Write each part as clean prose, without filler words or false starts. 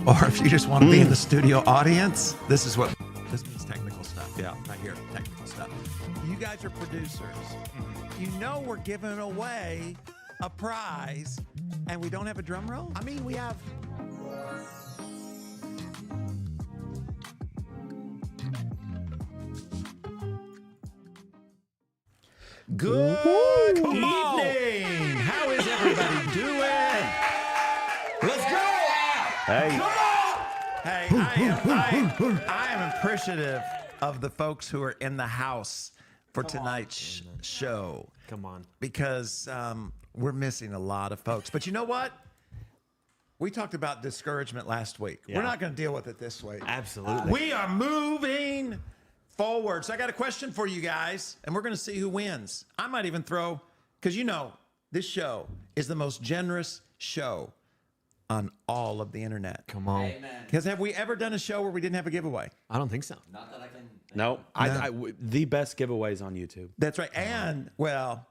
or if you just want to be in the studio audience, this means technical stuff. Yeah, right here, technical stuff. You guys are producers. You know we're giving away a prize, and we don't have a drum roll? I mean, we have... Good evening. How is everybody doing? Let's go. Hey. Come on. Hey, I am appreciative of the folks who are in the house for tonight's show. Come on. Because we're missing a lot of folks. But you know what? We talked about discouragement last week. Yeah. We're not going to deal with it this week. Absolutely. We are moving forward. So I got a question for you guys, and we're going to see who wins. I might even throw, because you know, this show is the most generous show on all of the internet. Come on. Because have we ever done a show where we didn't have a giveaway? I don't think so. Not that I can. No, the best giveaways on YouTube. That's right. And, well,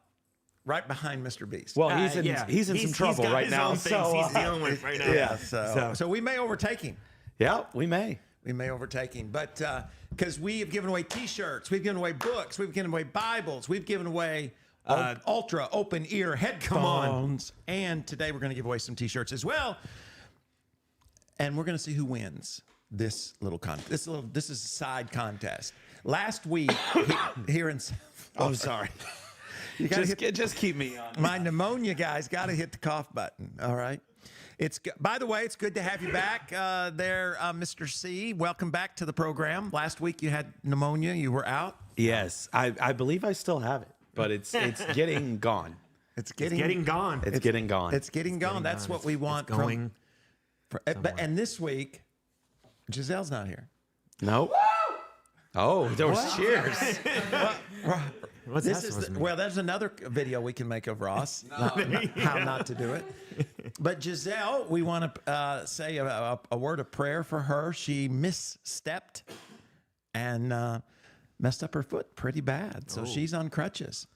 right behind Mr. Beast. Well, he's in some trouble right now. So he's dealing with right now. yeah, so we may overtake him. yeah, we may. We may overtake him. But because we have given away T-shirts, we've given away books, we've given away Bibles, we've given away ultra open ear headphones. And today we're going to give away some T-shirts as well. And we're going to see who wins this little contest. This is a side contest. Last week here in Oh, sorry. you gotta Just keep me on. my pneumonia guys got to hit the cough button. All right. By the way, it's good to have you back there, Mr. C. Welcome back to the program. Last week you had pneumonia. You were out. Yes, I believe I still have it, but it's getting gone. It's Getting gone. It's getting gone. It's getting gone. That's what we want. It's going. And this week, Giselle's not here. No. Oh, there was cheers. What's that supposed to mean? Well, there's another video we can make of Ross. How not to do it. But Giselle, we want to say a word of prayer for her. She misstepped and messed up her foot pretty bad. So she's on crutches.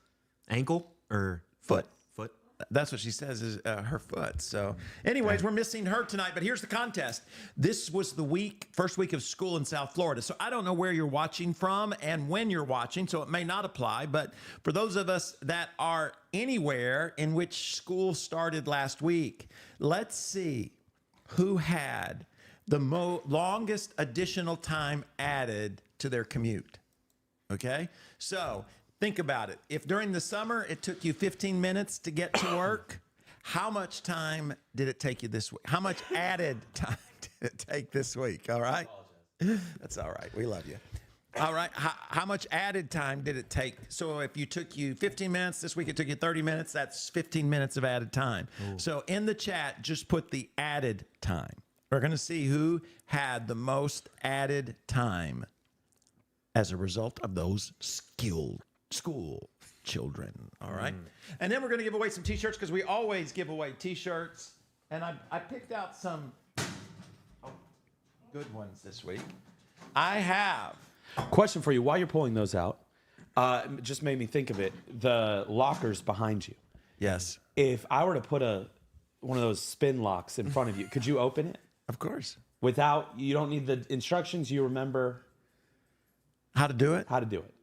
Ankle or Foot. Foot. That's what she says is her foot. So anyways, we're missing her tonight, but here's the contest. This was the first week of school in South Florida. So I don't know where you're watching from and when you're watching, so it may not apply. But for those of us that are anywhere in which school started last week, let's see who had the longest additional time added to their commute. Okay? So think about it. If during the summer it took you 15 minutes to get to work, how much time did it take you this week? How much added time did it take this week? All right? That's all right. We love you. All right. How much added time did it take? So if you took you 15 minutes, this week it took you 30 minutes, that's 15 minutes of added time. Ooh. So in the chat, just put the added time. We're going to see who had the most added time as a result of those school children. All right. And then we're going to give away some T-shirts because we always give away T-shirts. And I picked out some good ones this week. I have. Question for you: while you're pulling those out, it just made me think of it. The lockers behind you. Yes. If I were to put one of those spin locks in front of you, could you open it? Of course. You don't need the instructions. You remember how to do it? How to do it.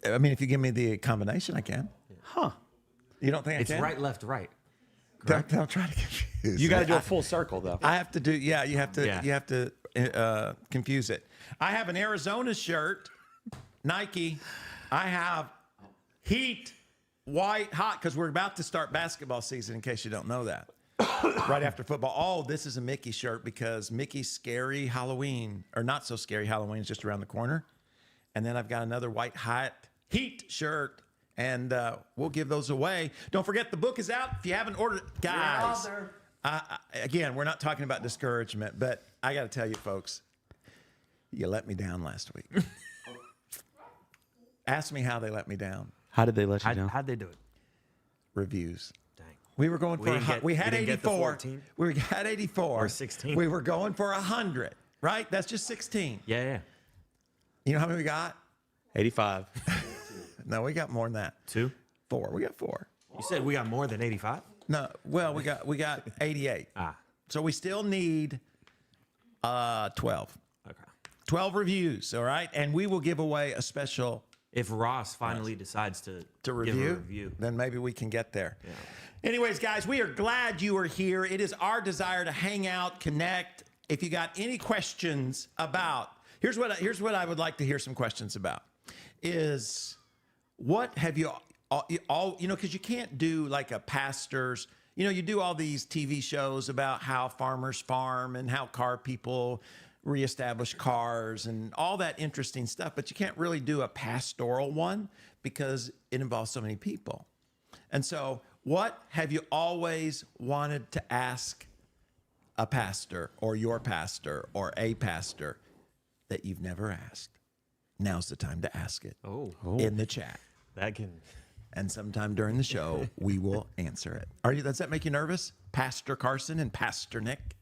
I mean, if you give me the combination, I can. Huh. You don't think It's I can? right, left, right. Don't try to confuse. You got to do a full circle, though. I have to do. Yeah, you have to. Yeah. You have to confuse it. I have an Arizona shirt, Nike. I have Heat white hot because we're about to start basketball season. In case you don't know that, right after football. Oh, this is a Mickey shirt because Mickey's scary Halloween or not so scary Halloween is just around the corner. And then I've got another white hot Heat shirt. And we'll give those away. Don't forget, the book is out. If you haven't ordered it, guys. Again, we're not talking about discouragement, but I got to tell you, folks, you let me down last week. Ask me how they let me down. How did they let you down? How'd they do it? Reviews. Dang. We were going for we had 84. We had 84 or 16. We were going for 100. Right? That's just 16. Yeah. You know how many we got? 85. No, we got more than that. 2? 4. We got 4. You said we got more than 85? No, well, we got 88. Ah. So we still need 12. Okay. 12 reviews, all right? And we will give away a special If Ross finally decides to give a review, review. then maybe we can get there. Yeah. Anyways, guys, we are glad you are here. It is our desire to hang out, connect. If you got any questions about, here's what I would like to hear some questions about, is what have you all because you can't do like a pastor's, you do all these TV shows about how farmers farm and how car people reestablish cars and all that interesting stuff, but you can't really do a pastoral one because it involves so many people. And so, what have you always wanted to ask a pastor or your pastor or a pastor that you've never asked? Now's the time to ask it in the chat. That can. And sometime during the show, we will answer it. Does that make you nervous? Pastor Carson and Pastor Nick?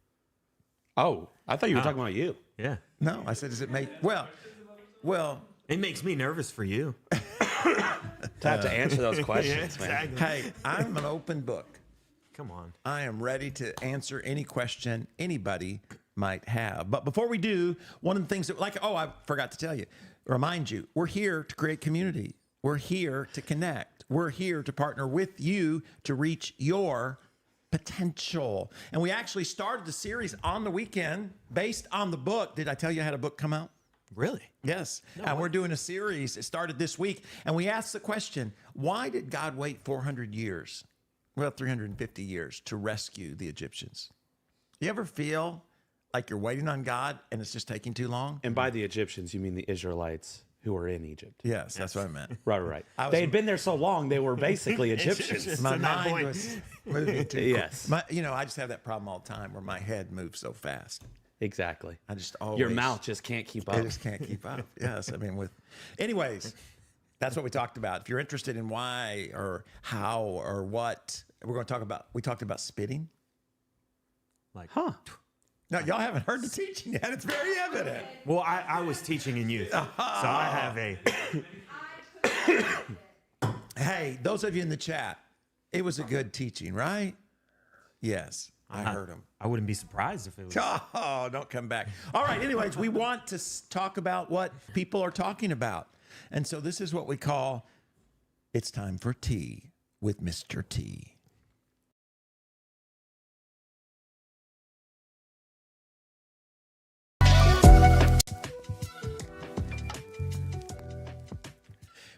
Oh, I thought you were talking about you. Yeah. No, I said, does it make, well, It makes me nervous for you. To have to answer those questions, man. Exactly. hey, I'm an open book. Come on. I am ready to answer any question anybody might have. But before we do, one of the things that, I forgot to tell you, remind you, we're here to create community. We're here to connect. We're here to partner with you to reach your potential. And we actually started the series on the weekend based on the book. Did I tell you I had a book come out? Really? Yes. And we're doing a series. It started this week. And we asked the question, why did God wait 400 years? Well, 350 years to rescue the Egyptians. You ever feel like you're waiting on God and it's just taking too long? And by the Egyptians, you mean the Israelites who were in Egypt. Yes, that's what I meant. Right. They had been there so long, they were basically Egyptians. Egyptians. My To that mind point. was moving too Yes. quick. I just have that problem all the time where my head moves so fast. Exactly. I just always... Your mouth just can't keep up. I just can't keep up. Yes, anyways, that's what we talked about. If you're interested in why or how or what, we're going to talk about, we talked about spitting. Huh. No, y'all haven't heard the teaching yet. It's very evident. Well, I was teaching in youth, so I have a. Hey, those of you in the chat, it was a good teaching, right? Yes, I heard them. I wouldn't be surprised if it was. Oh, don't come back. All right, anyways, we want to talk about what people are talking about. And so this is what we call, it's time for tea with Mr. T.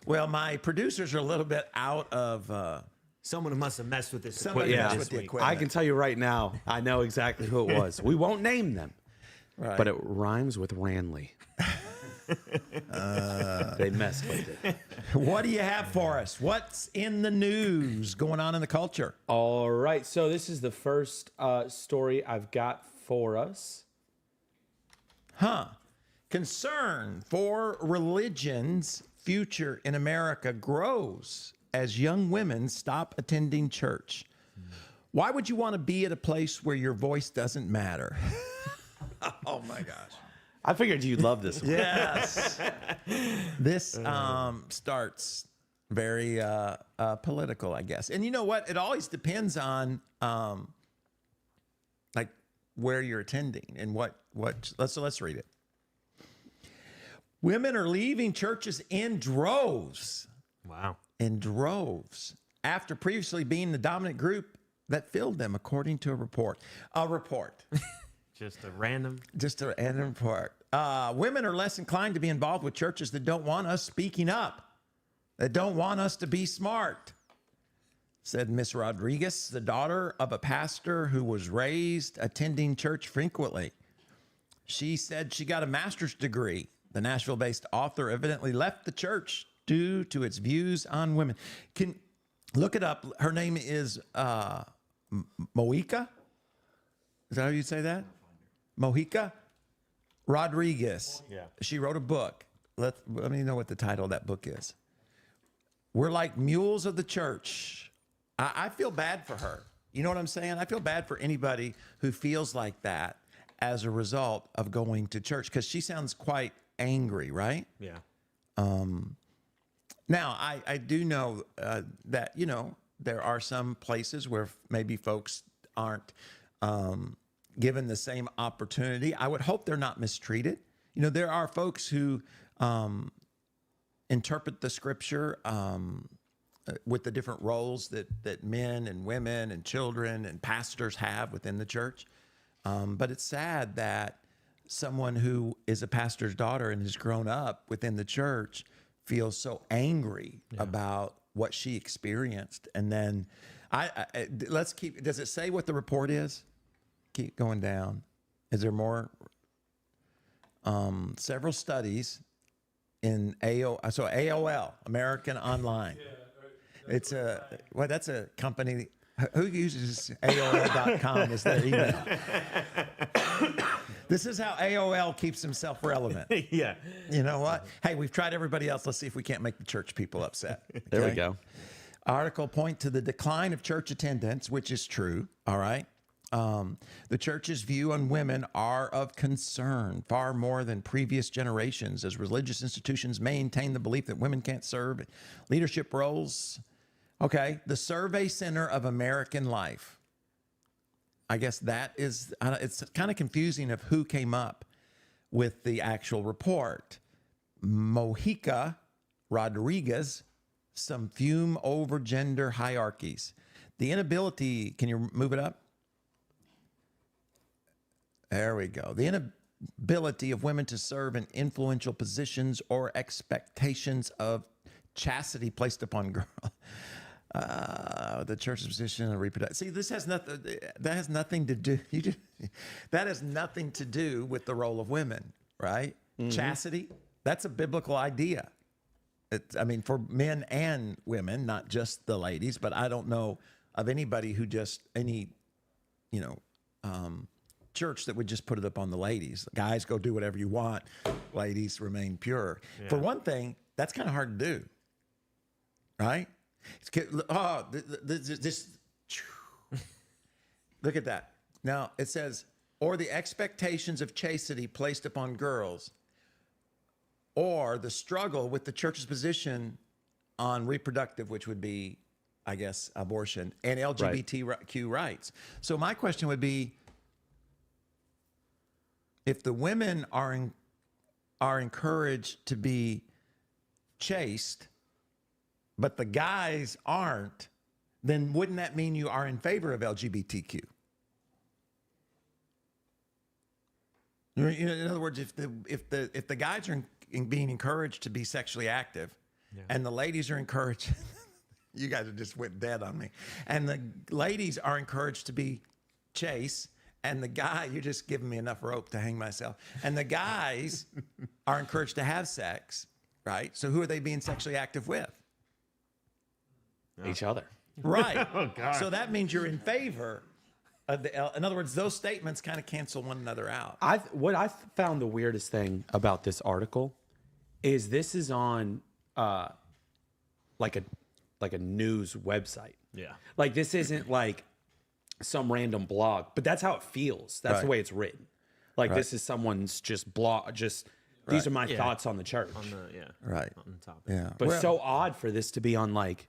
Well, my producers are a little bit out of... Someone must have messed with this. Somebody equipment messed this with the week. equipment. I can tell you right now, I know exactly who it was. We won't name them, Right. but it rhymes with Ranley. They messed with it. What do you have for us? What's in the news going on in the culture? All right, so this is the first story I've got for us. Concern for religion's future in America grows as young women stop attending church. Why would you want to be at a place where your voice doesn't matter? Oh my gosh. I figured you'd love this one. Yes. This starts very political, I guess. And you know what? It always depends on like where you're attending and what let's read it. Women are leaving churches in droves. Wow. In droves after previously being the dominant group that filled them, according to a report. Just a random. Just a random report. Women are less inclined to be involved with churches that don't want us speaking up, that don't want us to be smart, said Miss Rodriguez, the daughter of a pastor who was raised attending church frequently. She said she got a master's degree. The Nashville-based author evidently left the church due to its views on women. Can look it up. Her name is Moika. Is that how you say that? Mojica Rodriguez. Yeah. She wrote a book. Let me know what the title of that book is. We're like mules of the church. I feel bad for her. You know what I'm saying? I feel bad for anybody who feels like that as a result of going to church, because she sounds quite angry, right? Yeah. Now, I do know that, there are some places where maybe folks aren't given the same opportunity. I would hope they're not mistreated. You know, there are folks who interpret the scripture with the different roles that men and women and children and pastors have within the church. But it's sad that someone who is a pastor's daughter and has grown up within the church feels so angry about what she experienced. And then let's keep, does it say what the report is? Keep going down. Is there more? Several studies in AOL, American Online. It's that's a company. Who uses AOL.com as their email? This is how AOL keeps himself relevant. Yeah. You know what? Hey, we've tried everybody else. Let's see if we can't make the church people upset. There we Okay? go. Article point to the decline of church attendance, which is true. All right. The church's view on women are of concern far more than previous generations as religious institutions maintain the belief that women can't serve leadership roles. Okay. The Survey Center of American Life. I guess that is, it's kind of confusing of who came up with the actual report. Mojica Rodriguez, some fume over gender hierarchies. The inability, can you move it up? There we go. The inability of women to serve in influential positions or expectations of chastity placed upon girls. The church's position and reproduction. See, this has nothing. That has nothing to do. That has nothing to do with the role of women, right? Mm-hmm. Chastity. That's a biblical idea. I mean, for men and women, not just the ladies. But I don't know of anybody who church that would just put it up on the ladies. Guys, go do whatever you want. Ladies, remain pure. Yeah. For one thing, that's kind of hard to do, right? Look at that. Now it says, or the expectations of chastity placed upon girls, or the struggle with the church's position on reproductive, which would be, I guess, abortion and LGBTQ rights. So my question would be, if the women are encouraged to be chaste, but the guys aren't, then wouldn't that mean you are in favor of LGBTQ? In other words, if the guys are being encouraged to be sexually active, and the ladies are encouraged, you guys just went dead on me, and the ladies are encouraged to be chaste, and the guy, you're just giving me enough rope to hang myself, and the guys are encouraged to have sex, right? So who are they being sexually active with? Each other. Right. Oh, God. So that means you're in favor of in other words, those statements kind of cancel one another out. What I found the weirdest thing about this article is this is on like a news website. Yeah. Like this isn't like some random blog, but that's how it feels. That's the way it's written. Like this is someone's just blog, these are my thoughts on the church. On the on the topic. Yeah. But so odd for this to be on like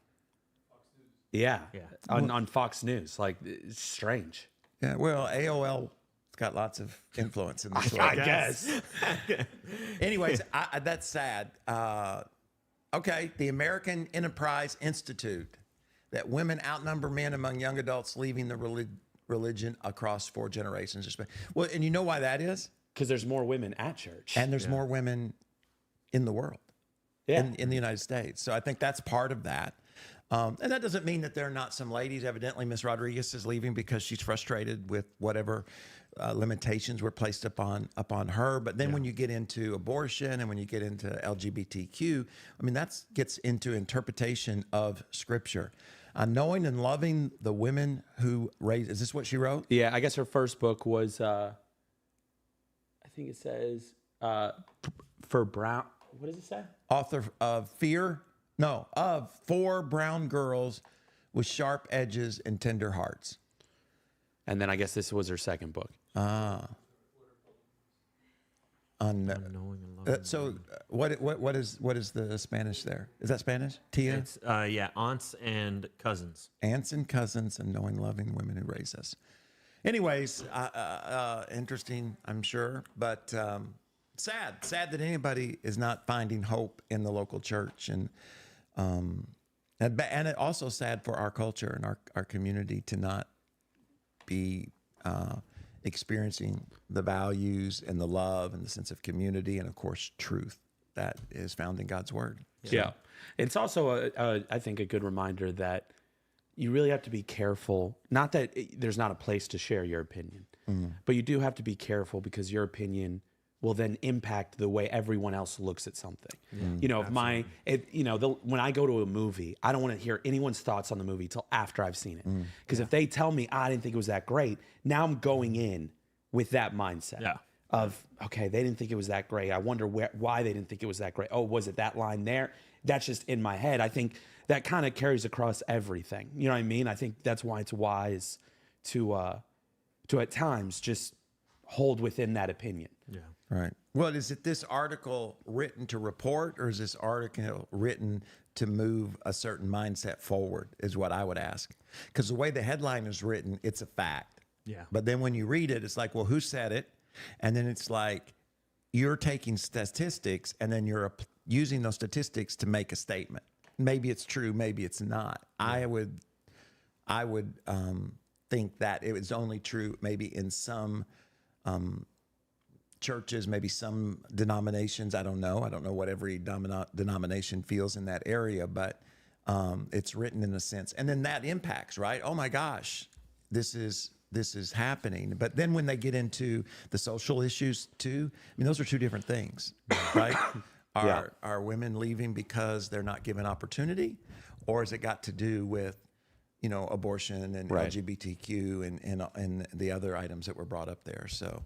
on Fox News. Like it's strange. Yeah, well, AOL's got lots of influence in this world. I guess. Anyways, that's sad. Okay, the American Enterprise Institute, that women outnumber men among young adults leaving the religion across 4 generations. Well, and you know why that is? Because there's more women at church. And there's more women in the world, in the United States. So I think that's part of that. And that doesn't mean that there are not some ladies. Evidently, Miss Rodriguez is leaving because she's frustrated with whatever limitations were placed upon her. But then when you get into abortion and when you get into LGBTQ, I mean, that gets into interpretation of Scripture. Knowing and loving the women who raised. Is this what she wrote? Yeah, I guess her first book was. I think it says for brown. What does it say? Author of of 4 brown girls with sharp edges and tender hearts. And then I guess this was her second book. So what is the Spanish there? Is that Spanish? Tia? It's aunts and cousins. Aunts and cousins and knowing, loving women who raise us. Anyways, interesting, I'm sure, but sad that anybody is not finding hope in the local church, and it also sad for our culture and our community to not be experiencing the values and the love and the sense of community and, of course, truth that is found in God's word. So, Yeah. It's also, I think, a good reminder that you really have to be careful. Not that there's not a place to share your opinion, but you do have to be careful because your opinion will then impact the way everyone else looks at something. You know, when I go to a movie, I don't want to hear anyone's thoughts on the movie till after I've seen it. Because if they tell me, I didn't think it was that great, now I'm going in with that mindset of, okay, they didn't think it was that great. I wonder why they didn't think it was that great. Oh, was it that line there? That's just in my head. I think that kind of carries across everything. You know what I mean? I think that's why it's wise to at times just hold within that opinion. Yeah. Right. Well, is it this article written to report, or is this article written to move a certain mindset forward, is what I would ask. Because the way the headline is written, it's a fact. Yeah. But then when you read it, it's like, well, who said it? And then it's like you're taking statistics and then you're using those statistics to make a statement. Maybe it's true, maybe it's not. Yeah. I would think that it was only true maybe in some churches, maybe some denominations. I don't know what every denomination feels in that area, but it's written in a sense. And then that impacts, right? Oh my gosh, this is happening. But then when they get into the social issues too, I mean, those are two different things, right? Are women leaving because they're not given opportunity, or has it got to do with, abortion and LGBTQ and the other items that were brought up there? So,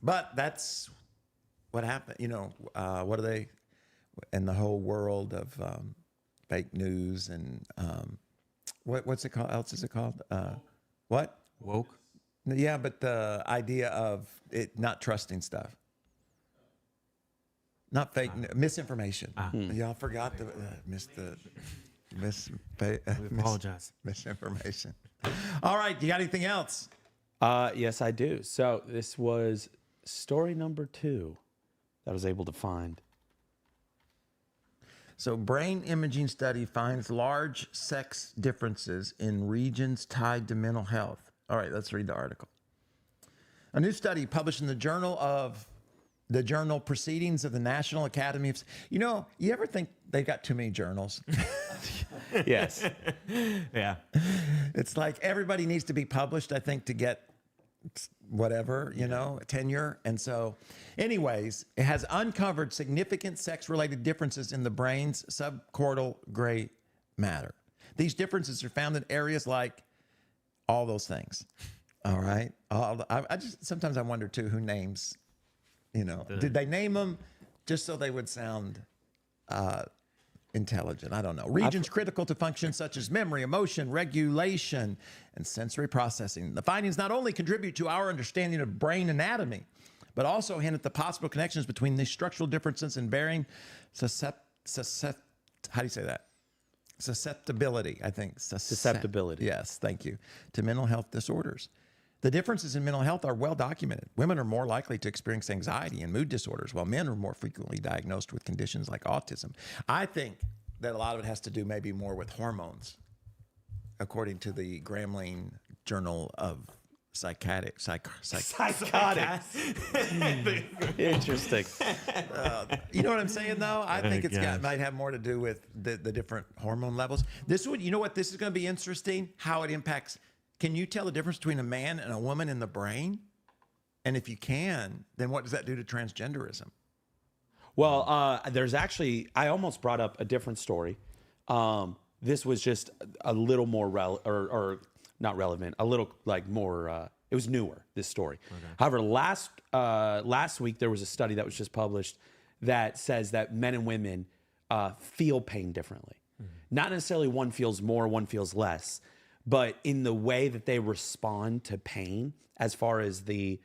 but that's what happened. What are they in the whole world of fake news and what's it called? Else is it called? What? Woke? Yeah, but the idea of it not trusting stuff. Not fake, misinformation. Y'all forgot to We apologize. Misinformation. All right, you got anything else? Yes, I do. So this was story number 2 that I was able to find. So brain imaging study finds large sex differences in regions tied to mental health. All right, let's read the article. A new study published in the Journal Proceedings of the National Academy of... you ever think they got too many journals? Yes. Yeah. It's like everybody needs to be published, I think, to get whatever, tenure. And so, anyways, it has uncovered significant sex-related differences in the brain's subcortical gray matter. These differences are found in areas like all those things. All right. I just sometimes I wonder too who names. Did they name them just so they would sound intelligent? I don't know. Regions critical to functions such as memory, emotion, regulation, and sensory processing. The findings not only contribute to our understanding of brain anatomy, but also hint at the possible connections between these structural differences and varying how do you say that? Susceptibility, I think. Susceptibility. Yes, thank you. To mental health disorders. The differences in mental health are well documented. Women are more likely to experience anxiety and mood disorders, while men are more frequently diagnosed with conditions like autism. I think that a lot of it has to do maybe more with hormones, according to the Gramling Journal of Psychotics. Interesting. You know what I'm saying, though? I think might have more to do with the different hormone levels. This would, this is going to be interesting, how it impacts. Can you tell the difference between a man and a woman in the brain? And if you can, then what does that do to transgenderism? Well, there's actually, I almost brought up a different story. This was just a little more or not relevant, a little like more, it was newer, this story. Okay. However, last week, there was a study that was just published that says that men and women feel pain differently. Mm-hmm. Not necessarily one feels more, one feels less, but in the way that they respond to pain, as far as the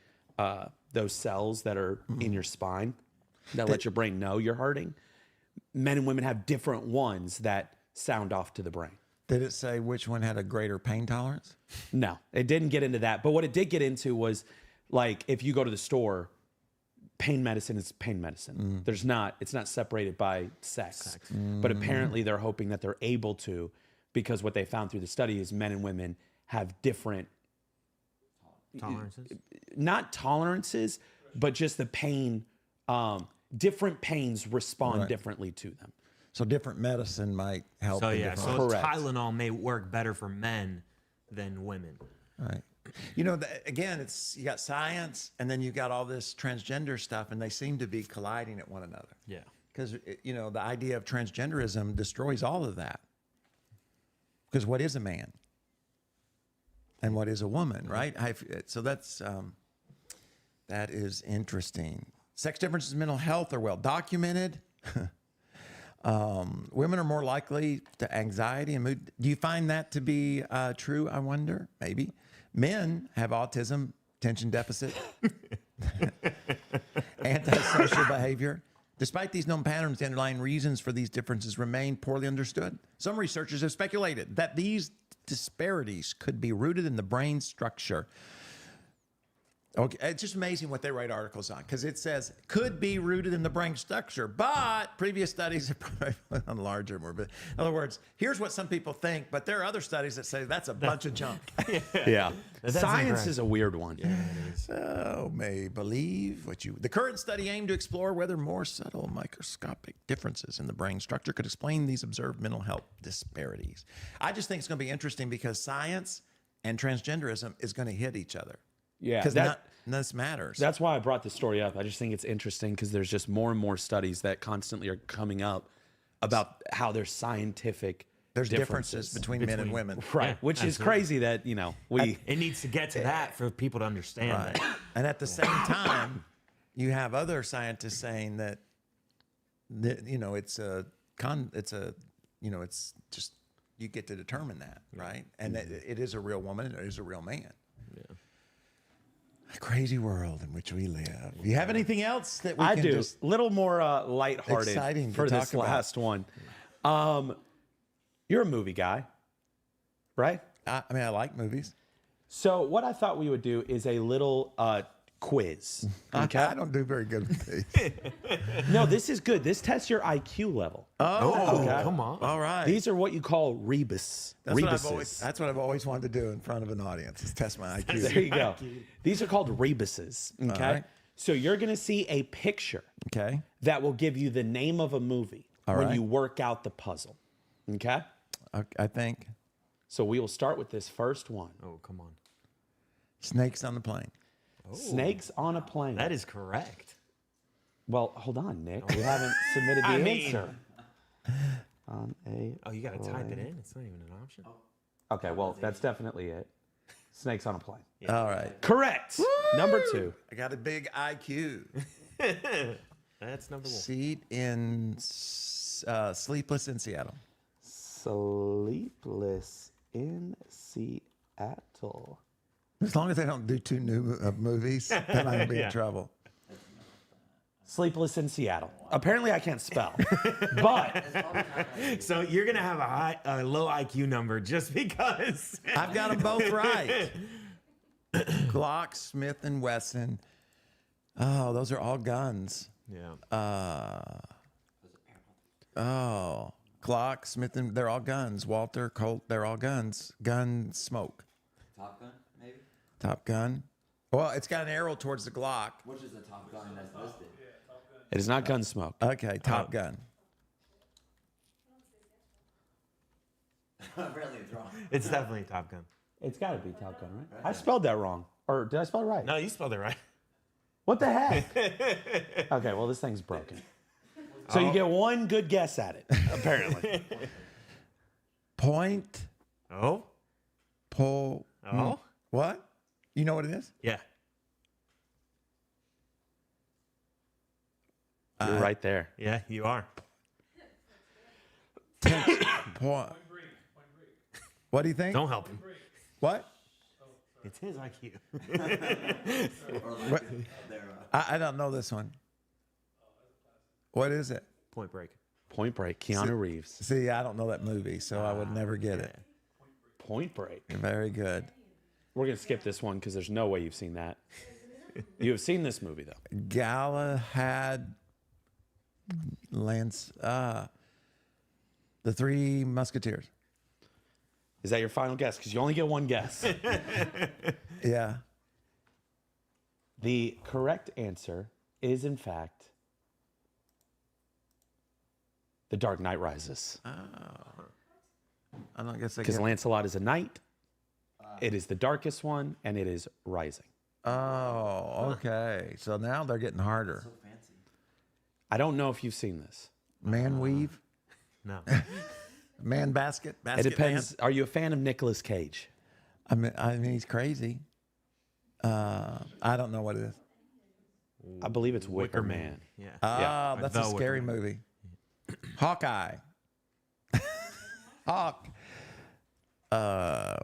those cells that are in your spine that let your brain know you're hurting, men and women have different ones that sound off to the brain. Did it say which one had a greater pain tolerance? No, it didn't get into that. But what it did get into was, like, if you go to the store, pain medicine is pain medicine. It's not separated by sex. But apparently they're hoping that they're able to, because what they found through the study is men and women have different Tolerances? not tolerances, but just the pain, different pains respond differently to them. So different medicine might help. So in yeah, different- so Correct. Tylenol may work better for men than women. Right. You know, again, you got science, and then you got all this transgender stuff, and they seem to be colliding at one another. Yeah. Because, you know, the idea of transgenderism destroys all of that. Because what is a man? And what is a woman, right? So that is interesting. Sex differences in mental health are well documented. Women are more likely to anxiety and mood. Do you find that to be true, I wonder? Maybe. Men have autism, attention deficit, antisocial behavior. Despite these known patterns, the underlying reasons for these differences remain poorly understood. Some researchers have speculated that these disparities could be rooted in the brain structure. Okay, it's just amazing what they write articles on, because it says could be rooted in the brain structure, but previous studies have probably on larger, more. But in other words, here's what some people think, but there are other studies that say that's a bunch of junk. Yeah. That's Science incorrect. is a weird one. So may believe what you. The current study aimed to explore whether more subtle microscopic differences in the brain structure could explain these observed mental health disparities. I just think it's going to be interesting because science and transgenderism is going to hit each other. Yeah. Because none of this matters. That's why I brought this story up. I just think it's interesting because there's just more and more studies that constantly are coming up about how there's scientific There's differences between men and women. Right. Yeah, Which is absolutely. crazy that, you know, we. It needs to get to that for people to understand Right. that. And at the same time, you have other scientists saying that you know, it's just you get to determine that, right? And that it is a real woman and it is a real man. Yeah. A crazy world in which we live. You have anything else that we I can do. just Little more lighthearted Exciting to for talk this about. last one. You're a movie guy, right? I mean, I like movies. So what I thought we would do is a little quiz. Okay. I don't do very good with these. No, this is good. This tests your IQ level. Oh, Okay. come on. All right. These are what you call rebus. That's what I've always wanted to do in front of an audience is test my IQ. There you go. These are called rebuses. Okay. right. So you're going to see a picture Okay. that will give you the name of a movie when right. you work out the puzzle. Okay. I think So we will start with this first one. Oh, come on. snakes on the plane. Snakes on a plane. That is correct. Well, hold on, Nick. We haven't submitted the I mean- answer. On a Oh, you got to type it in? It's not even an option. Okay, well, that's definitely it. Snakes on a plane. All right. Correct. Number 2. I got a big IQ. That's number 1. Seat in Sleepless in Seattle. Sleepless in Seattle. As long as they don't do 2 new movies, then I'm gonna be Yeah. in trouble. Sleepless in Seattle. Apparently, I can't spell, but So you're going to have a low IQ number just because. I've got them both right. Glock, Smith and Wesson. Oh, those are all guns. Yeah. Oh, Glock, Smith and they're all guns. Walter, Colt, they're all guns. Gun smoke. Top Gun, maybe? Top Gun. Well, it's got an arrow towards the Glock. Which is the Top Gun that's listed? it is not Gunsmoke. Okay, Top Gun. Apparently it's wrong. It's definitely Top Gun. It's got to be Top Gun, right? I spelled that wrong. Or did I spell it right? No, you spelled it right. What the heck? Okay, well, this thing's broken. So you get one good guess at it, apparently. Point. Oh? Pull. Oh? What? You know what it is? Yeah. You're right there. Yeah, you are. Point. What do you think? Don't help him. What? It's his IQ. Or like What? I don't know this one. What is it? Point Break. Point Break, Keanu Reeves. See, I don't know that movie, so I would never get it. Point Break. Very good. We're going to skip this one because there's no way you've seen that. You have seen this movie, though. Galahad, Lance, the Three Musketeers. Is that your final guess? Because you only get one guess. Yeah. The correct answer is, in fact, The Dark Knight Rises. I don't guess I Because get. Lancelot is a knight. It is the darkest one, and it is rising. Oh, okay. So now they're getting harder. So fancy. I don't know if you've seen this. Man weave, No. man basket, It basket depends. Are you a fan of Nicolas Cage? man. I mean, he's crazy. I don't know what it is. I believe it's Wicker Man. Yeah. Ah, Or that's The a scary Wicker Man. movie. Hawkeye. Hawk.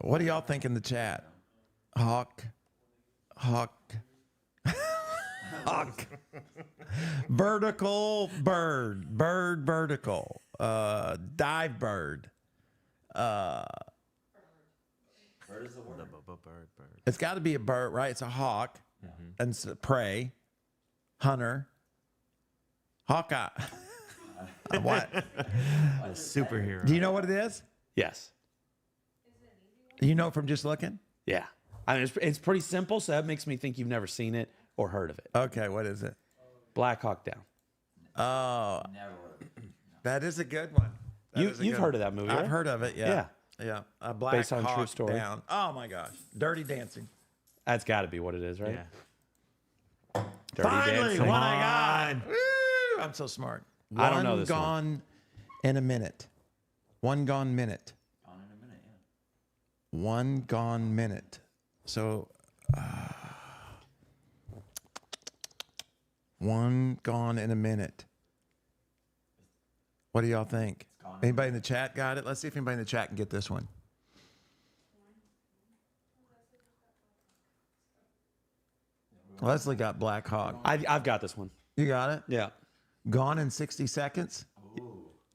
What do y'all think in the chat? Hawk. Vertical bird. Vertical. Dive bird. Bird is the word. Bird. It's got to be a bird, right? It's a hawk. And it's a prey. Hunter. Hawkeye. What? A superhero. Do you know what it is? Yes. You know from just looking? Yeah. I mean, it's pretty simple, so that makes me think you've never seen it or heard of it. Okay, what is it? Black Hawk Down. Oh, Never would have. that is a good one. You've heard of that movie, I've right? heard of it, yeah. Yeah. A black Based on true Hawk story. Down. Oh my gosh. Dirty Dancing. That's got to be what it is, right? Yeah. Dirty Finally, Dancing. what I got. Woo, I'm so smart. I don't know this one. Gone in a minute. One gone minute. On in a minute, yeah. One gone minute. So, one gone in a minute. What do y'all think? Anybody in the chat got it? Let's see if anybody in the chat can get this one. Leslie got Black Hawk. I've got this one. You got it? Yeah. Gone in 60 seconds?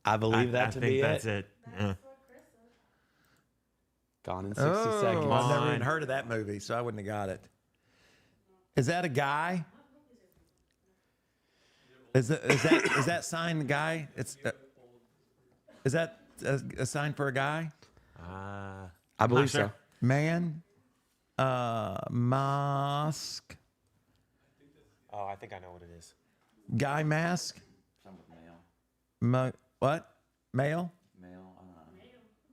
I believe that I to think be that's it. it. Gone in 60 Oh, seconds. I've never even heard of that movie, so I wouldn't have got it. Is that a guy? Is that sign a guy? Is that a sign for a guy? I believe sure. so. Man, mask, Oh, I think I know what it is. guy mask, Some with male. what? Male? Male, I don't know.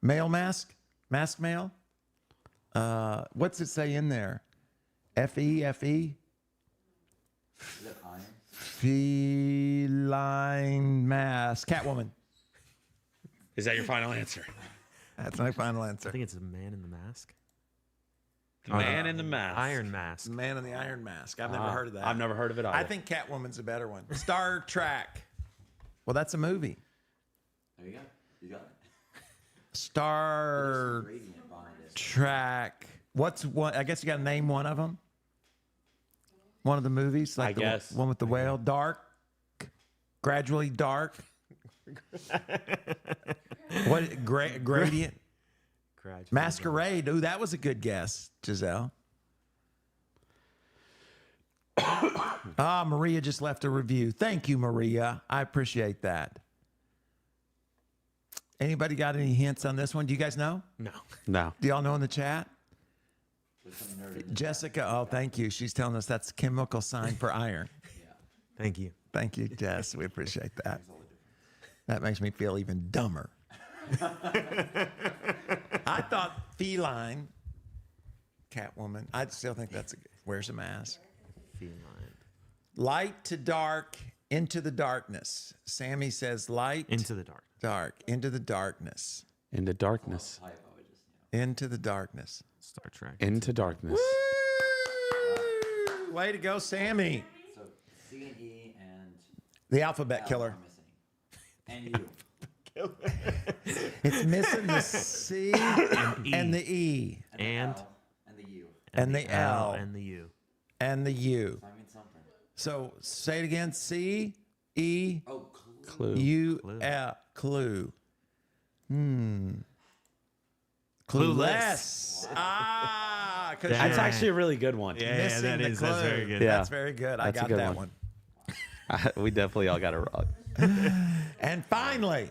Male mask? Mask male? What's it say in there? F-E-F-E? Is it iron? Feline mask. Catwoman. Is that your final answer? That's my final answer. I think it's a man in the mask. The Man in the Mask. Iron Mask. Man in the Iron Mask. I've never heard of that. I've never heard of it either. I think Catwoman's a better one. Star Trek. Well, that's a movie. There you go. You got it. Star Gradient behind it. Trek. What's one? I guess you got to name one of them. One of the movies, like I the guess. one with the whale. Dark. Gradually dark. What? Gradient. Gradually. Masquerade. Ooh, that was a good guess, Giselle. Maria just left a review. Thank you, Maria. I appreciate that. Anybody got any hints on this one? Do you guys know? No. No. Do y'all know in the chat? There's some nerd in there. Jessica, oh, thank you. She's telling us that's chemical sign for iron. Thank you. Thank you, Jess. We appreciate that. That makes me feel even dumber. I thought feline, Catwoman. I still think that's wears a mask. Feline. Light to dark, into the darkness. Sammy says light, Into the dark. dark, into the darkness, Into darkness. Typo, I just, into the darkness. Star Trek. Into darkness. Woo! Way to go, Sammy. So C and E and The alphabet L killer. are missing. And you. It's missing the C and the E And L and the U. and the L and the U. and the U. So I mean something. So say it again. C, E, Oh, Clue. Clue. Clueless. Ah, because That's actually a really good one. Yeah, that is. That's very good. Yeah. That's very good. I That's a got good that one. one. We definitely all got it wrong. And finally,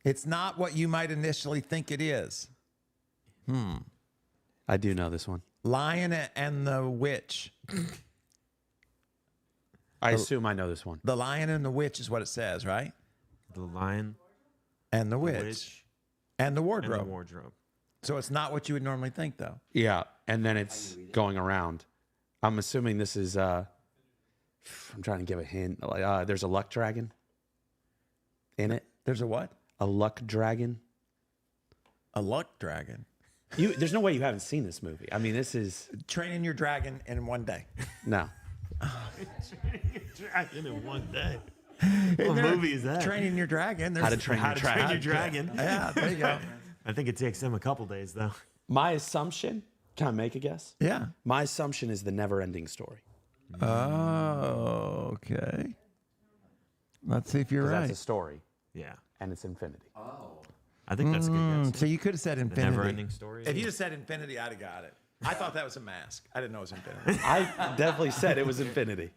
it's not what you might initially think it is. I do know this one. Lion and the Witch. I assume I know this one. The Lion and the Witch is what it says, right? The Lion, And the the Witch. Witch, And the and Wardrobe. the Wardrobe. So it's not what you would normally think, though. Yeah, and then it's going around. I'm assuming this is. I'm trying to give a hint. Like, there's a luck dragon in it. There's a what? A luck dragon. A luck dragon. There's no way you haven't seen this movie. I mean, this is Training your dragon in one day. no. Dragon in one day. Isn't What there movie is that? Training your dragon. There's How to Train Your Dragon. Train Your Dragon. Yeah, there you go. I think it takes them a couple days though. My assumption. Can I make a guess? Yeah. My assumption is the never-ending story. Oh, okay. Let's see if you're 'Cause right. That's a story, Yeah, and it's infinity. I think that's a good guess. So you could have said The infinity. never-ending story. If you just said infinity, I'd have got it. I thought that was a mask. I didn't know it was infinity. I definitely said it was infinity.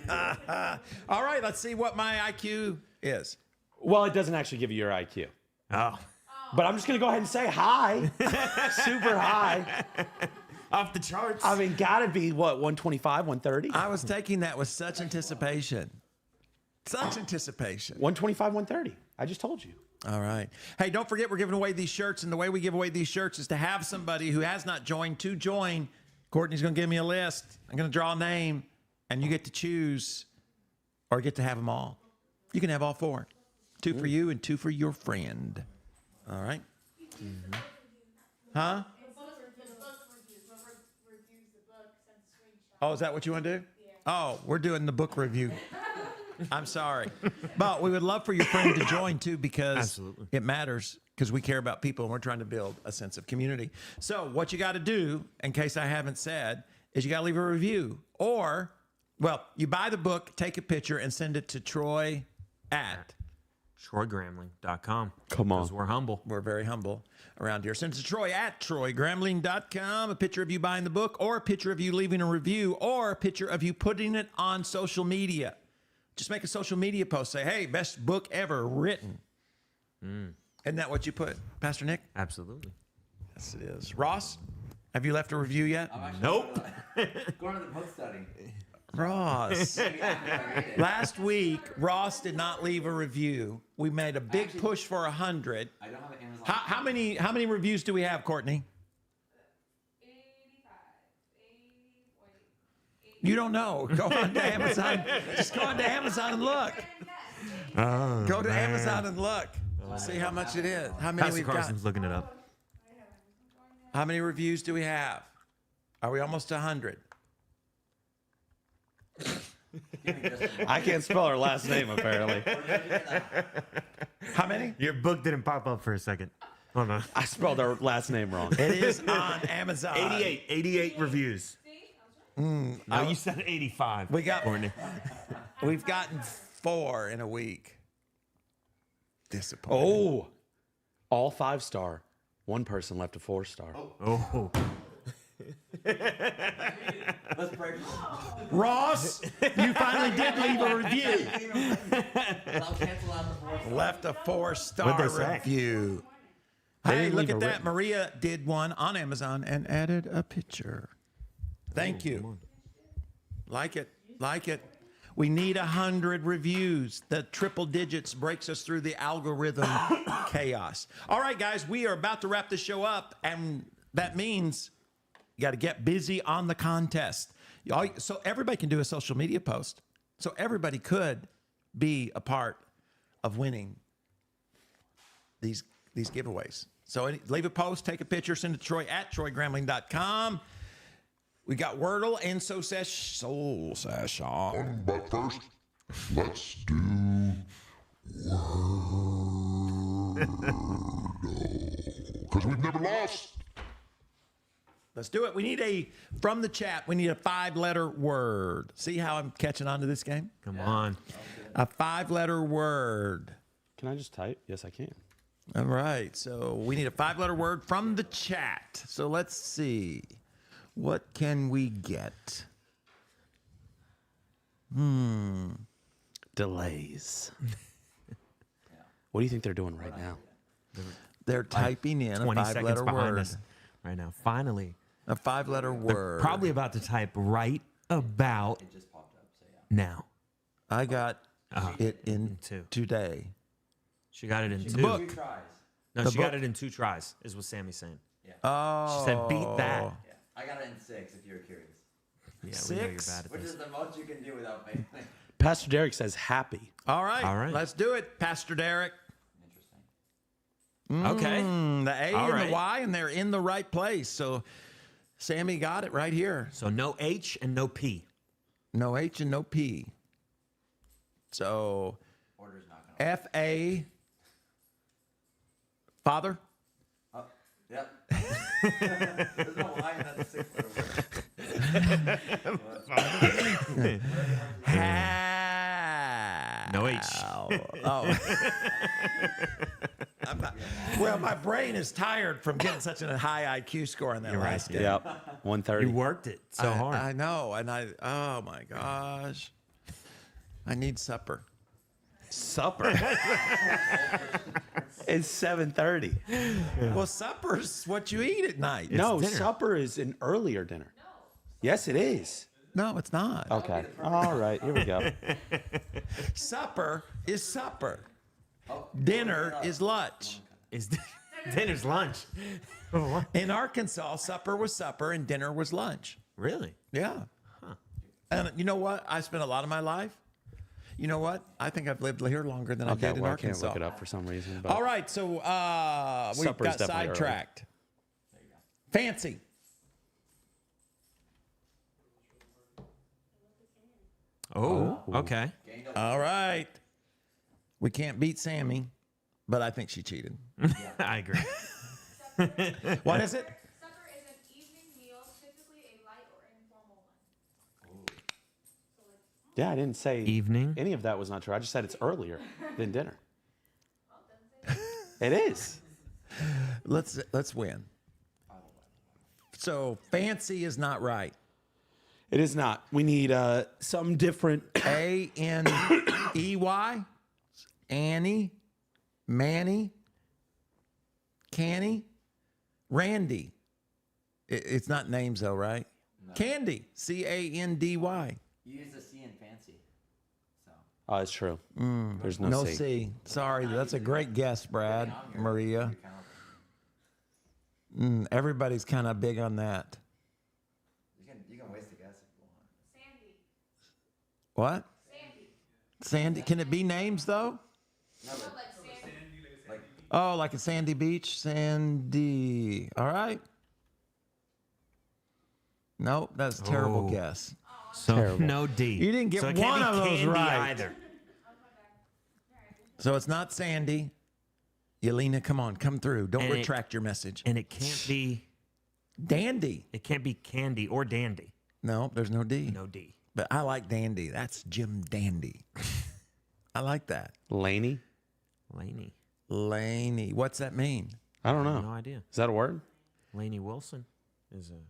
All right, let's see what my IQ is. Well, it doesn't actually give you your IQ. Oh, But I'm just going to go ahead and say high. Super high. off the charts. I mean, got to be, what, 125, 130? I was taking that with such anticipation. Such anticipation. 125, 130. I just told you. All right. Hey, don't forget we're giving away these shirts, and the way we give away these shirts is to have somebody who has not joined to join. Courtney's going to give me a list. I'm going to draw a name, and you get to choose or get to have them all. You can have all four. 2 for you and 2 for your friend. All right? Huh? Oh, is that what you want to do? Oh, we're doing the book review. I'm sorry. But we would love for your friend to join too, because Absolutely. it matters, because we care about people and we're trying to build a sense of community. So what you got to do, in case I haven't said, is you got to leave a review, or, well, you buy the book, take a picture and send it to Troy at. TroyGramling.com. Come on. Because we're humble. We're very humble around here. Send it to Troy at TroyGramling.com. A picture of you buying the book, or a picture of you leaving a review, or a picture of you putting it on social media. Just make a social media post. Say, hey, best book ever written. Isn't that what you put, Pastor Nick? Absolutely. Yes, it is. Ross, have you left a review yet? Nope. Going to the book study. Ross. Maybe after I read it. Last week, Ross did not leave a review. We made a big Actually- push for 100. I don't have an Amazon. How many reviews do we have, Courtney? 85, 80, You don't know. Go on to Amazon. Just go on to Amazon and look. Oh, Go to man. Amazon and look. See how much it is. How many Pastor we've got. Carson's looking it up. How many reviews do we have? Are we almost to 100? I can't spell her last name, apparently. How many? Your book didn't pop up for a second. Hold on. I spelled her last name wrong. It is on Amazon. 88 reviews. No, you said 85. We got- Courtney. We've gotten 4 in a week. Disappointing. Oh, all 5-star. One person left a 4-star. Oh. Let's pray. Ross, you finally did leave a review. I'll cancel out the 4. Left a 4-star What'd they say? review. They Hey, didn't look leave at a that. written. Maria did one on Amazon and added a picture. Thank you. Like it. Like it. We need 100 reviews. The triple digits breaks us through the algorithm chaos. All right, guys, we are about to wrap the show up, and that means you got to get busy on the contest. So everybody can do a social media post. So everybody could be a part of winning these giveaways. So leave a post, take a picture, send it to Troy at TroyGramling.com. We got Wordle and Soul Session. But first, let's do Wordle. Because we've never lost. Let's do it. We need from the chat, we need a 5-letter word. See how I'm catching on to this game? Come on. A 5-letter word. Can I just type? Yes, I can. All right. So we need a 5-letter word from the chat. So let's see. What can we get? Delays. What do you think they're doing right now? They're typing in a 20 seconds 5-letter behind word. us right now. Finally. A 5-letter word. Probably about to type right about It just popped up, so yeah. now. I got it in two. today. She got it in two. book. 2 tries. No, The she got book. it in 2 tries, is what Sammy's saying. Oh. She said, beat that. Yeah. I got it in 6 if you're curious. Yeah, we know you're 6? bad at Which this. is the most you can do without failing. Pastor Derek says happy. All right. All right. Let's do it, Pastor Derek. Interesting. Okay. The A All and right. the Y, and they're in the right place. So Sammy got it right here. So no H and no P. No H and no P. So Order's not gonna. F-A, Father. Oh, yep. There's no Y in that 6-letter word. No H. Oh. Well, my brain is tired from getting such a high IQ score on that last game. Yep. 130. You worked it so hard. I know, and oh my gosh, I need supper. Supper. It's 7:30. Well, supper's what you eat at night. No, dinner. supper is an earlier dinner. No. Yes, it is. No, it's not. Okay. All right. Here we go. Supper is supper. Oh, Dinner is lunch. Is dinner's lunch. In Arkansas, supper was supper and dinner was lunch. Really? Yeah. And you know what? I spent a lot of my life. You know what? I think I've lived here longer than I Okay. did in Well, I can't Arkansas. look it up for some reason. But All right, so we Supper is got definitely early. sidetracked. Fancy. Oh, okay. All right. We can't beat Sammy, but I think she cheated. I agree. What is it? Supper is an evening meal, typically a light or informal one. yeah, I didn't say Evening. any of that was not true. I just said it's earlier than dinner. It is. Let's win. So fancy is not right. It is not. We need something different. A-N-E-Y, Annie, Manny, Canny, Randy. It's not names though, right? No. Candy, C-A-N-D-Y. You use the C in fancy. So. Oh, it's true. There's no, No C. C. Sorry, that's a great guess, Brad, Maria. Everybody's kind of big on that. You can waste a guess if you want. Sandy. What? Sandy. Sandy? Can it be names though? No, but Like Sandy. like Oh, like a sandy beach? Sandy. All right. Nope, that's a terrible Oh. guess. So Terrible. no D. You didn't get so it can't one be of those candy right. either. So it's not Sandy. Yelena, come on, come through. Don't And it- retract your message. And it can't be. Dandy. It can't be candy or dandy. No, there's no D. No D. But I like Dandy. That's Jim Dandy. I like that. Laney? Laney. Laney. What's that mean? I don't know. No idea. Is that a word? Laney Wilson is a.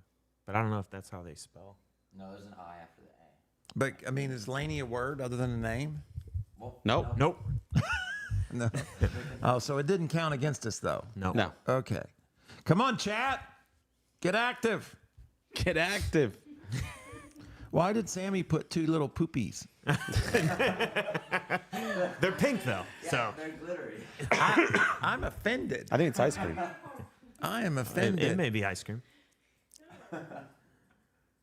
But I don't know if that's how they spell. no, there's an I after the A. But I mean, is Laney a word other than a name? Well, Nope. Nope. No. Oh, so it didn't count against us though. No. No. Okay. Come on, chat. Get active. Get active. Why did Sammy put 2 little poopies? They're pink though. So they're glittery. I'm offended. I think it's ice cream. I am it, offended. it may be ice cream.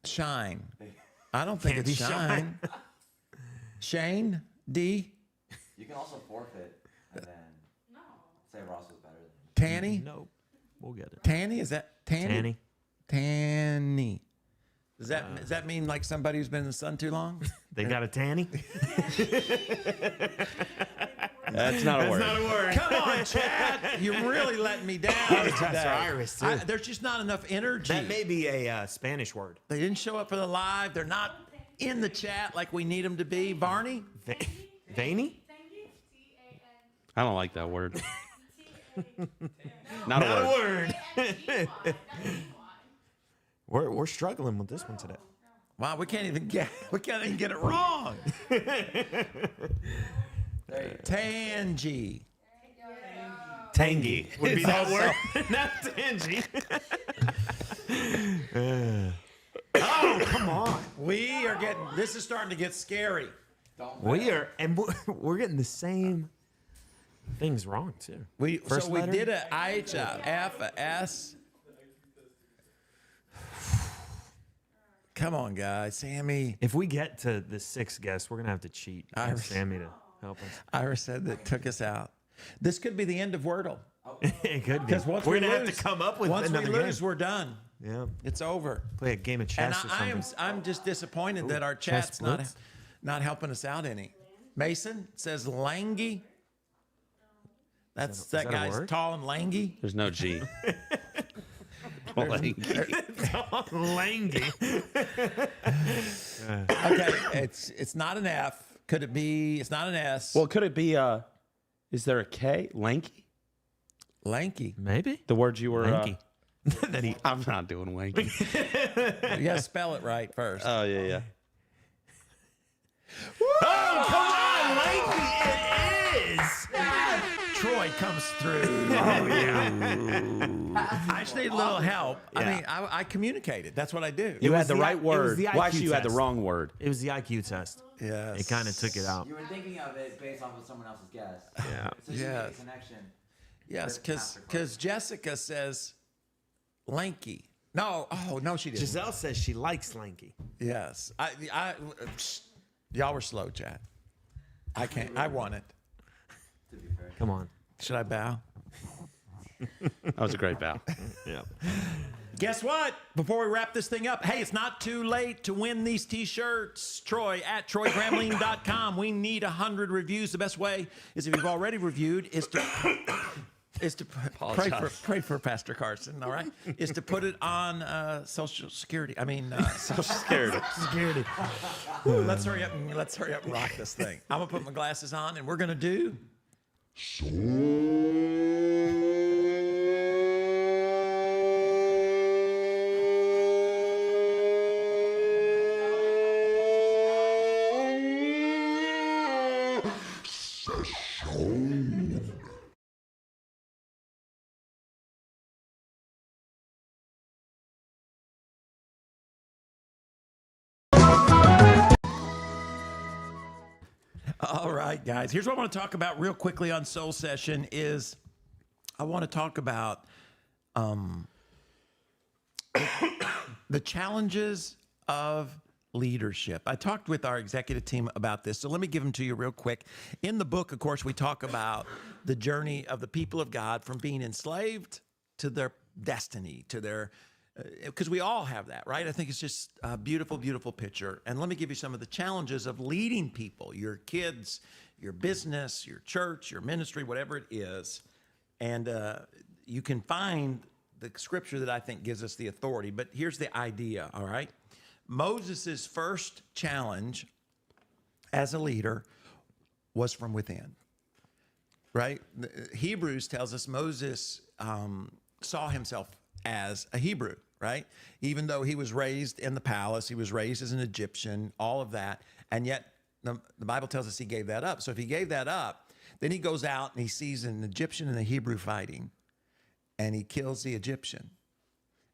Shine. I don't think Candy it's shine. Shane D. You can also forfeit and then say Ross was better than you. Tanny. Nope. We'll get it. Tanny. Is that Tanny? Tanny. Tanny. Does that mean like somebody who's been in the sun too long? They got a tanny. That's not a word. Not a word. Come on, Chad. You're really letting me down today. Pastor Iris, too. There's just not enough energy. That may be a Spanish word. They didn't show up for the live. They're not in the chat like we need them to be. Barney? Veiny? Tangy? T-A-N. I don't like that word. T-A. Not a Not word. a word. N-G-Y. That's G-Y. We're struggling with this one today. Wow, we can't even get it wrong. Tangy. Tangy would be that word, not tangy. Oh, come on. This is starting to get scary. We are, and we're getting the same things wrong too. We First letter? did a H, a F, a S. Come on, guys. Sammy. If we get to the 6th guess, we're gonna have to cheat. I- Ask Sammy to help us. Ira said that took us out. This could be the end of Wordle. It could be. Because once We're we gonna lose, have to come up with once another we lose, game. we're done. Yeah, It's over. play a game of And chess or something. I'm just disappointed that our chess chat's blitz? not helping us out any. Mason says langy. That's that that a guy's word? tall and langy. There's no G. Like, Langy. Okay, it's not an F. Could it be? It's not an S. well, could it be? Is there a K? Lanky? lanky. Maybe. The word you were. Lanky. That he. I'm not doing wanky. You gotta spell it right first. Oh yeah, yeah. Oh, come on, Lanky! It is. Troy comes through. Oh yeah. I just need a little help. I Yeah. mean, I communicated. That's what I do. You was had the the right it was word. the Well, IQ actually, you had the test. wrong word. It was the IQ test. Yes. It kind of took it out. You were thinking of it based off of someone else's guess. Yeah. So you made a Yes. connection. Yes, with MasterCard. because Jessica says lanky. No, oh no, she didn't. Giselle says she likes Lanky. Yes, y'all were slow, Chad. I can't. I won it. To be fair. Come on. Should I bow? That was a great bow. Yeah. Guess what? Before we wrap this thing up, hey, it's not too late to win these T-shirts. Troy at TroyGramling.com. We need 100 reviews. The best way is if you've already reviewed is to pray for Pastor Carson. All right, is to put it on Social Security. I mean, So scared. Security. let's hurry up and rock this thing. I'm gonna put my glasses on and we're gonna do. Session. All right, guys. Here's what I want to talk about real quickly on Soul Session is I want to talk about the challenges of leadership. I talked with our executive team about this, so let me give them to you real quick. In the book, of course, we talk about the journey of the people of God from being enslaved to their destiny, to their because we all have that, right? I think it's just a beautiful, beautiful picture. And let me give you some of the challenges of leading people, your kids, your business, your church, your ministry, whatever it is. And you can find the scripture that I think gives us the authority. But here's the idea, all right? Moses' first challenge as a leader was from within, right? Hebrews tells us Moses saw himself as a Hebrew, right? Even though he was raised in the palace, he was raised as an Egyptian, all of that. And yet the Bible tells us he gave that up. So if he gave that up, then he goes out and he sees an Egyptian and a Hebrew fighting, and he kills the Egyptian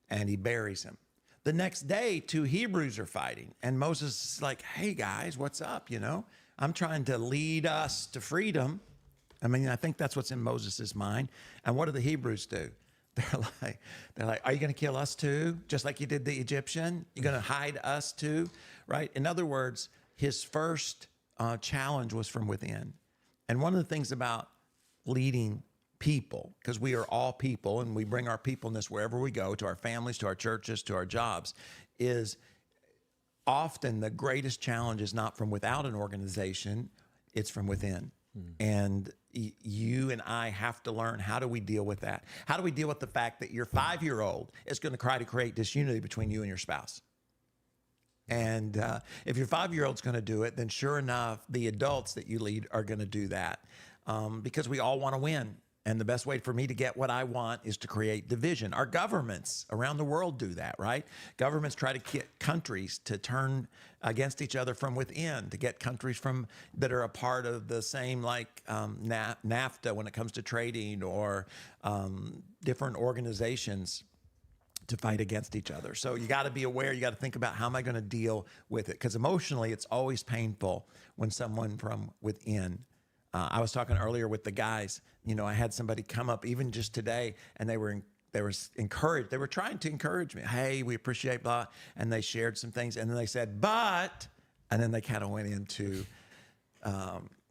and he buries him. The next day, two Hebrews are fighting, and Moses is like, hey guys, what's up? You know, I'm trying to lead us to freedom. I mean, I think that's what's in Moses' mind. And what do the Hebrews do? They're like, are you going to kill us too? Just like you did the Egyptian? You're going to hide us too? Right? In other words, his first challenge was from within. And one of the things about leading people, because we are all people and we bring our peopleness wherever we go, to our families, to our churches, to our jobs, is often the greatest challenge is not from without an organization, it's from within. And you and I have to learn, how do we deal with that? How do we deal with the fact that your 5-year-old is going to try to create disunity between you and your spouse? And if your 5-year-old's going to do it, then sure enough, the adults that you lead are going to do that because we all want to win. And the best way for me to get what I want is to create division. Our governments around the world do that, right? Governments try to get countries to turn against each other from within, to get countries that are a part of the same, like NAFTA when it comes to trading, or different organizations to fight against each other. So you got to be aware. You got to think about, how am I going to deal with it? Because emotionally, it's always painful when someone from within. I was talking earlier with the guys. I had somebody come up even just today, and they were encouraged. They were trying to encourage me. Hey, we appreciate blah, and they shared some things, and then they said, but, and then they kind of went into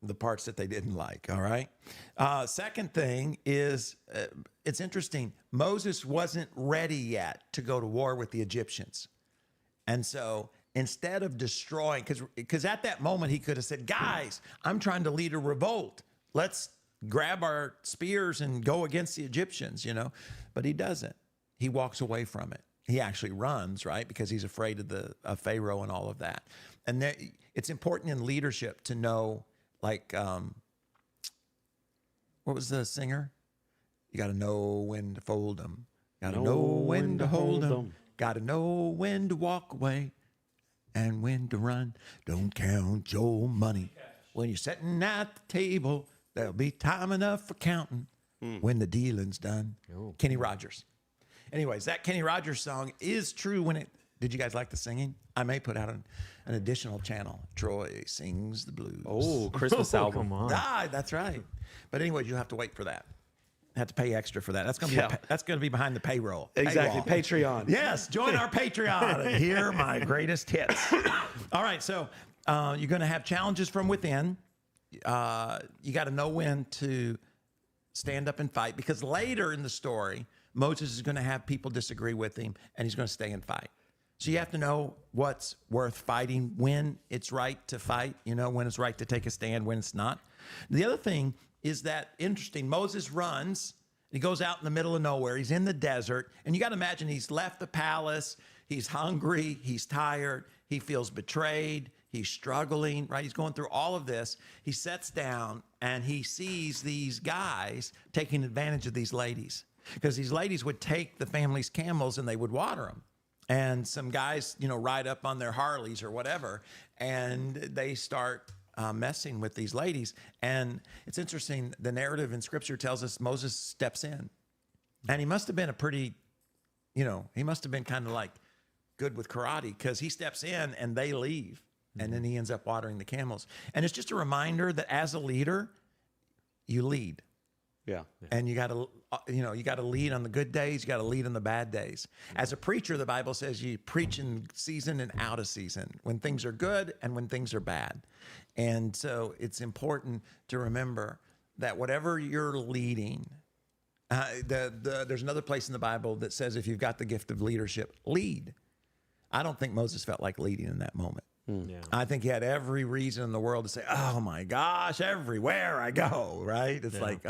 the parts that they didn't like. All right. Second thing is, it's interesting. Moses wasn't ready yet to go to war with the Egyptians, and so instead of destroying, because at that moment he could have said, guys, I'm trying to lead a revolt. Let's grab our spears and go against the Egyptians, But he doesn't. He walks away from it. He actually runs, right? Because he's afraid of Pharaoh and all of that. And it's important in leadership to know, like, what was the singer? You got to know when to fold them. Got to know when to hold them. Got to know when to walk away. And when to run. Don't count your money. When you're sitting at the table, there'll be time enough for counting when the dealing's done. Kenny Rogers. Anyways, that Kenny Rogers song is true did you guys like the singing? I may put out an additional channel. Troy Sings the Blues. Oh, Christmas album. Come on. That's right. But anyways, you'll have to wait for that. Have to pay extra for that. That's going to be behind the payroll. Exactly. Paywall. Patreon. Yes, join our Patreon and hear my greatest hits. All right, so you're going to have challenges from within. You got to know when to stand up and fight, because later in the story, Moses is going to have people disagree with him, and he's going to stay and fight. So you have to know what's worth fighting, when it's right to fight, when it's right to take a stand, when it's not. The other thing is that interesting. Moses runs. He goes out in the middle of nowhere. He's in the desert. And you got to imagine he's left the palace. He's hungry. He's tired. He feels betrayed. He's struggling, right? He's going through all of this. He sits down and he sees these guys taking advantage of these ladies, because these ladies would take the family's camels and they would water them. And some guys, ride up on their Harleys or whatever, and they start messing with these ladies. And it's interesting, the narrative in scripture tells us Moses steps in, and he must have been he must have been kind of like good with karate, because he steps in and they leave, and then he ends up watering the camels. And it's just a reminder that as a leader, you lead. Yeah. And you got to lead on the good days. You got to lead on the bad days. As a preacher, the Bible says you preach in season and out of season, when things are good and when things are bad. And so it's important to remember that whatever you're leading, there's another place in the Bible that says if you've got the gift of leadership, lead. I don't think Moses felt like leading in that moment. Yeah. I think he had every reason in the world to say, oh my gosh, everywhere I go, right? It's like,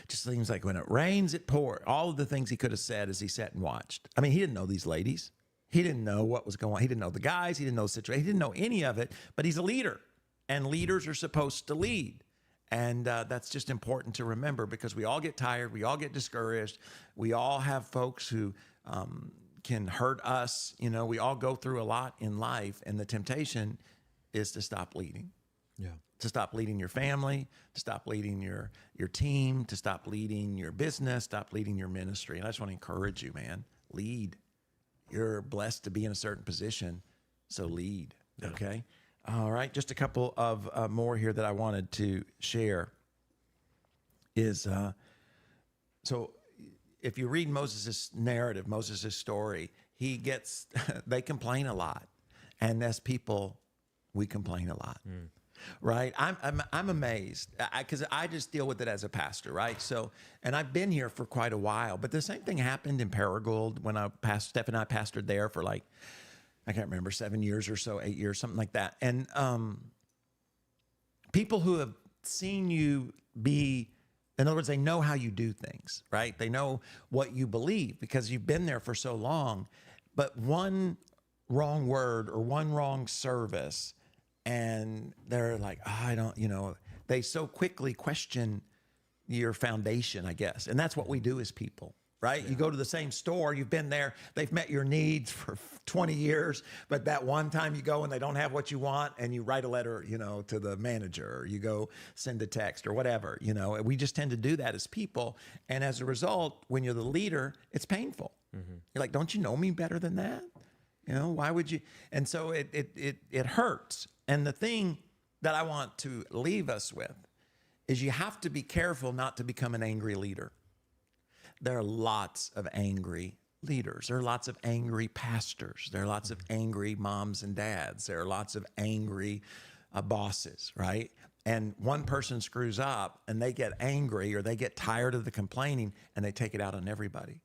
just seems like when it rains, it pours. All of the things he could have said as he sat and watched. I mean, he didn't know these ladies. He didn't know what was going on. He didn't know the guys. He didn't know the situation. He didn't know any of it, but he's a leader, and leaders are supposed to lead. And that's just important to remember, because we all get tired. We all get discouraged. We all have folks who can hurt us. We all go through a lot in life, and the temptation is to stop leading. Yeah. To stop leading your family, to stop leading your team, to stop leading your business, stop leading your ministry. And I just want to encourage you, man, lead. You're blessed to be in a certain position, so lead, okay? All right, just a couple of more here that I wanted to share is, so if you read Moses' narrative, Moses' story, they complain a lot. And as people, we complain a lot. Right? I'm amazed, because I just deal with it as a pastor, right? So, and I've been here for quite a while, but the same thing happened in Paragould when Steph and I pastored there for I can't remember, 7 years or so, 8 years, something like that. And people who have seen you be, in other words, they know how you do things, right? They know what you believe because you've been there for so long. But one wrong word or one wrong service, and they're like, oh, I don't, they so quickly question your foundation, I guess. And that's what we do as people, right? Yeah. You go to the same store, you've been there, they've met your needs for 20 years, but that one time you go and they don't have what you want, and you write a letter, to the manager, or you go send a text or whatever, we just tend to do that as people. And as a result, when you're the leader, it's painful. Mm-hmm. You're like, don't you know me better than that? Why would you? And so it hurts. And the thing that I want to leave us with is you have to be careful not to become an angry leader. There are lots of angry leaders. There are lots of angry pastors. There are lots of angry moms and dads. There are lots of angry bosses, right? And one person screws up and they get angry, or they get tired of the complaining, and they take it out on everybody.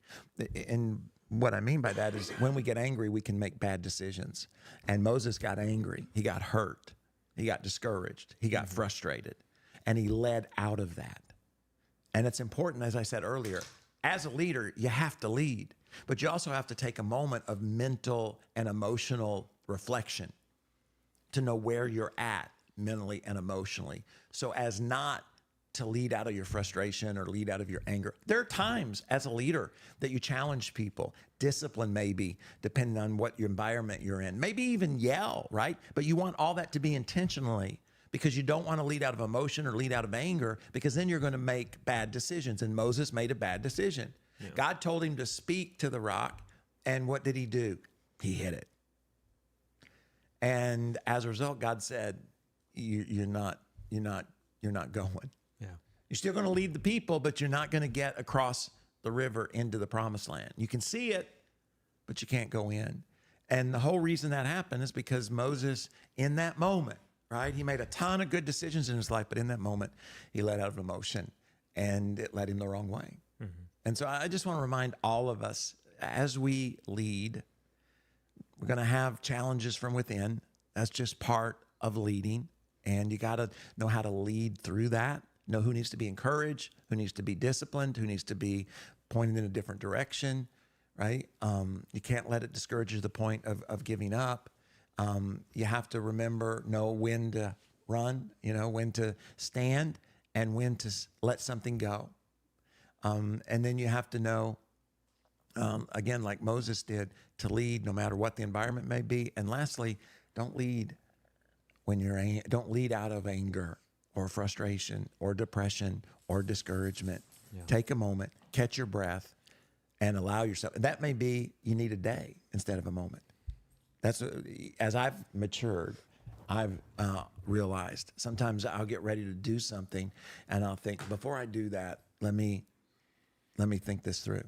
And what I mean by that is, when we get angry, we can make bad decisions. And Moses got angry. He got hurt. He got discouraged. He got frustrated. And he led out of that. And it's important, as I said earlier, as a leader, you have to lead, but you also have to take a moment of mental and emotional reflection to know where you're at mentally and emotionally, so as not to lead out of your frustration or lead out of your anger. There are times as a leader that you challenge people, discipline maybe, depending on what your environment you're in, maybe even yell, right? But you want all that to be intentionally, because you don't want to lead out of emotion or lead out of anger, because then you're going to make bad decisions. And Moses made a bad decision. Yeah. God told him to speak to the rock, and what did he do? He hit it. And as a result, God said, you're not going. Yeah. You're still going to lead the people, but you're not going to get across the river into the promised land. You can see it, but you can't go in. And the whole reason that happened is because Moses, in that moment, right? He made a ton of good decisions in his life, but in that moment, he led out of emotion, and it led him the wrong way. Mm-hmm. And so I just want to remind all of us, as we lead, we're going to have challenges from within. That's just part of leading. And you got to know how to lead through that, know who needs to be encouraged, who needs to be disciplined, who needs to be pointed in a different direction, right? You can't let it discourage you to the point of giving up. You have to know when to run, when to stand, and when to let something go. And then you have to know, again, like Moses did, to lead no matter what the environment may be. And lastly, don't lead don't lead out of anger or frustration or depression or discouragement. Yeah. Take a moment, catch your breath, and allow yourself. That may be you need a day instead of a moment. As I've matured, I've realized sometimes I'll get ready to do something, and I'll think, before I do that, let me think this through.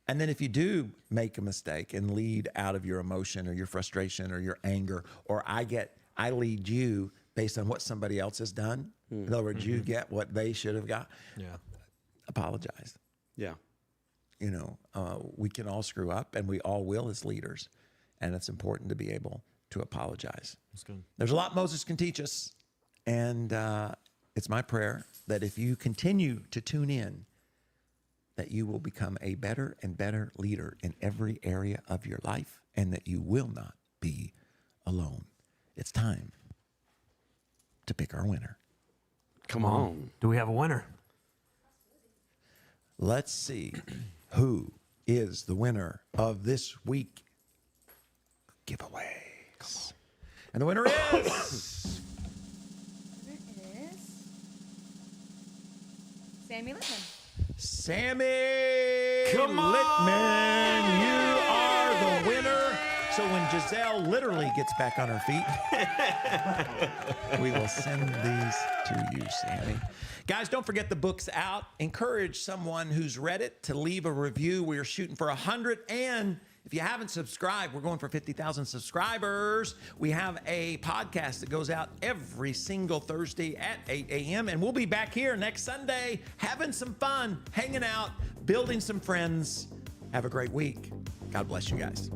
And then if you do make a mistake and lead out of your emotion or your frustration or your anger, or I lead you based on what somebody else has done. In other words, you get what they should have got. Yeah. Apologize. Yeah. We can all screw up, and we all will as leaders. And it's important to be able to apologize. That's good. There's a lot Moses can teach us. And it's my prayer that if you continue to tune in, that you will become a better and better leader in every area of your life, and that you will not be alone. It's time to pick our winner. Come on. Do we have a winner? Let's see who is the winner of this week giveaway. And the winner is Sammy Littman. Sammy Come on! Littman. You are the winner. So when Giselle literally gets back on her feet, we will send these to you, Sammy. Guys, don't forget the book's out. Encourage someone who's read it to leave a review. We are shooting for 100. And if you haven't subscribed, we're going for 50,000 subscribers. We have a podcast that goes out every single Thursday at 8 a.m. And we'll be back here next Sunday having some fun, hanging out, building some friends. Have a great week. God bless you guys.